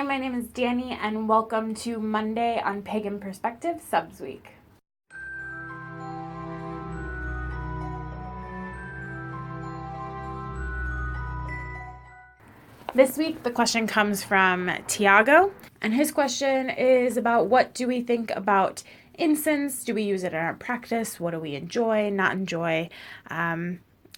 Hi, my name is Danny, and welcome to Monday on Pagan Perspective Subs Week. This week, the question comes from Tiago, and his question is about what do we think about incense? Do we use it in our practice? What do we enjoy, not enjoy?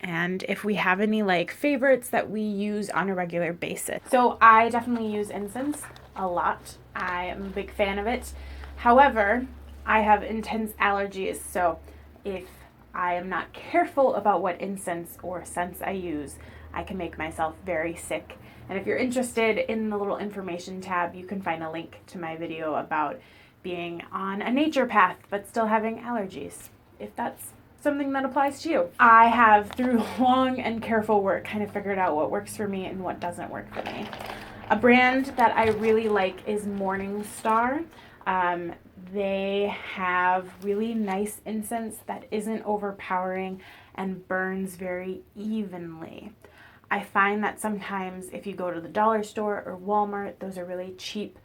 And if we have any favorites that we use on a regular basis. So I definitely use incense a lot. I am a big fan of it. However, I have intense allergies, so if I am not careful about what incense or scents I use, I can make myself very sick. And if you're interested, in the little information tab, you can find a link to my video about being on a nature path but still having allergies, if that's something that applies to you. I have, through long and careful work, kind of figured out what works for me and what doesn't work for me. A brand that I really like is Morningstar. They have really nice incense that isn't overpowering and burns very evenly. I find that sometimes if you go to the dollar store or Walmart, those are really cheap,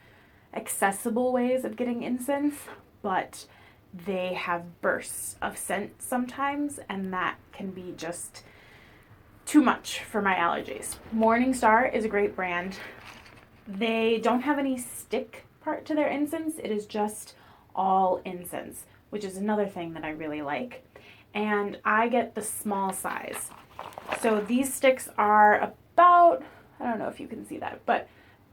accessible ways of getting incense, but they have bursts of scent sometimes, and that can be just too much for my allergies. Morningstar is a great brand. They don't have any stick part to their incense. It is just all incense, which is another thing that I really like. And I get the small size. So these sticks are about, I don't know if you can see that, but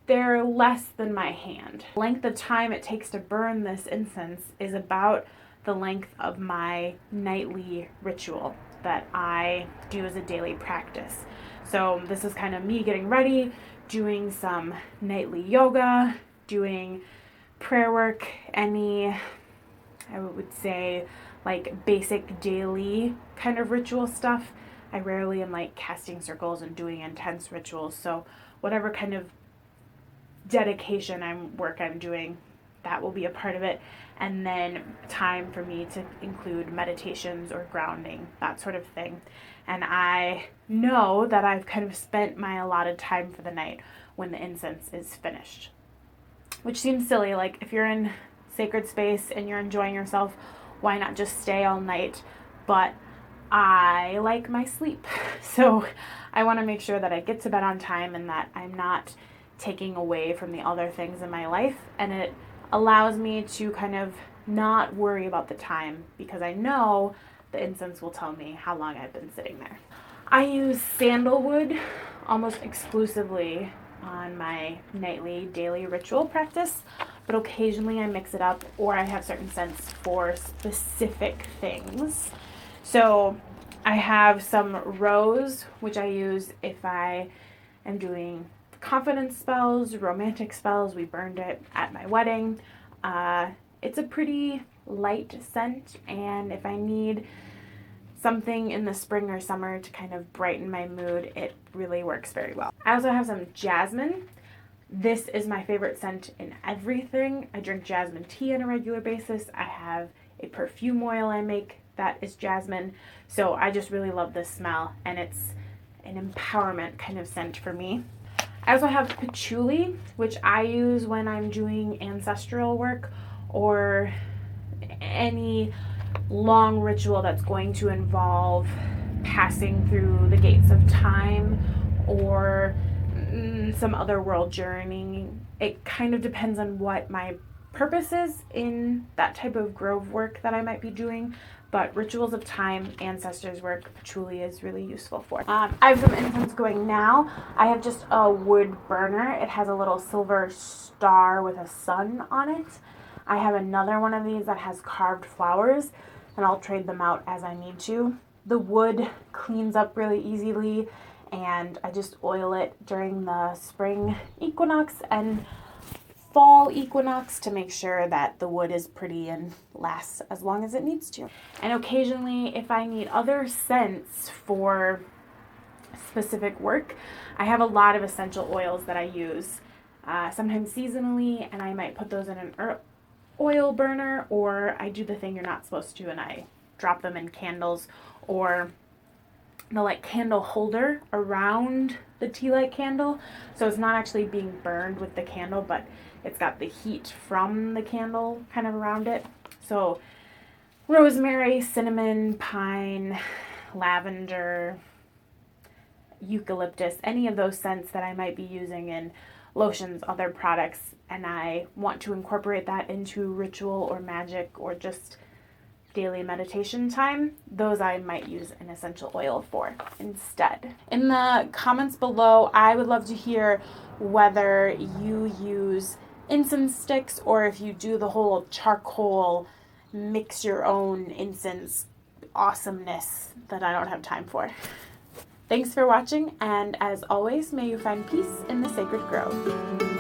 they're less than my hand. The length of time it takes to burn this incense is about the length of my nightly ritual that I do as a daily practice. So this is kind of me getting ready, doing some nightly yoga, doing prayer work, any, I would say, basic daily kind of ritual stuff. I rarely am casting circles and doing intense rituals, so whatever kind of dedication work I'm doing, that will be a part of it. And then time for me to include meditations or grounding, that sort of thing. And I know that I've kind of spent my allotted time for the night when the incense is finished. Which seems silly, if you're in sacred space and you're enjoying yourself, why not just stay all night? But I like my sleep. So I want to make sure that I get to bed on time and that I'm not taking away from the other things in my life. And it allows me to kind of not worry about the time because I know the incense will tell me how long I've been sitting there. I use sandalwood almost exclusively on my nightly daily ritual practice, but occasionally I mix it up or I have certain scents for specific things. So I have some rose, which I use if I am doing confidence spells, romantic spells. We burned it at my wedding. It's a pretty light scent, and if I need something in the spring or summer to kind of brighten my mood, it really works very well. I also have some jasmine. This is my favorite scent in everything. I drink jasmine tea on a regular basis. I have a perfume oil I make that is jasmine. So I just really love this smell, and it's an empowerment kind of scent for me. I also have patchouli, which I use when I'm doing ancestral work or any long ritual that's going to involve passing through the gates of time or some other world journeying. It kind of depends on what my purpose is in that type of grove work that I might be doing, but rituals of time, ancestors work, patchouli is really useful for. I have some incense going now. I have just a wood burner. It has a little silver star with a sun on it. I have another one of these that has carved flowers, and I'll trade them out as I need to. The wood cleans up really easily, and I just oil it during the spring equinox and fall equinox to make sure that the wood is pretty and lasts as long as it needs to. And occasionally, if I need other scents for specific work, I have a lot of essential oils that I use, sometimes seasonally, and I might put those in an oil burner, or I do the thing you're not supposed to and I drop them in candles, or the like candle holder around the tea light candle. So it's not actually being burned with the candle, but it's got the heat from the candle kind of around it. So rosemary, cinnamon, pine, lavender, eucalyptus, any of those scents that I might be using in lotions, other products, and I want to incorporate that into ritual or magic or just daily meditation time, those I might use an essential oil for instead. In the comments below, I would love to hear whether you use incense sticks or if you do the whole charcoal, mix your own incense awesomeness that I don't have time for. Thanks for watching, and as always, may you find peace in the sacred grove.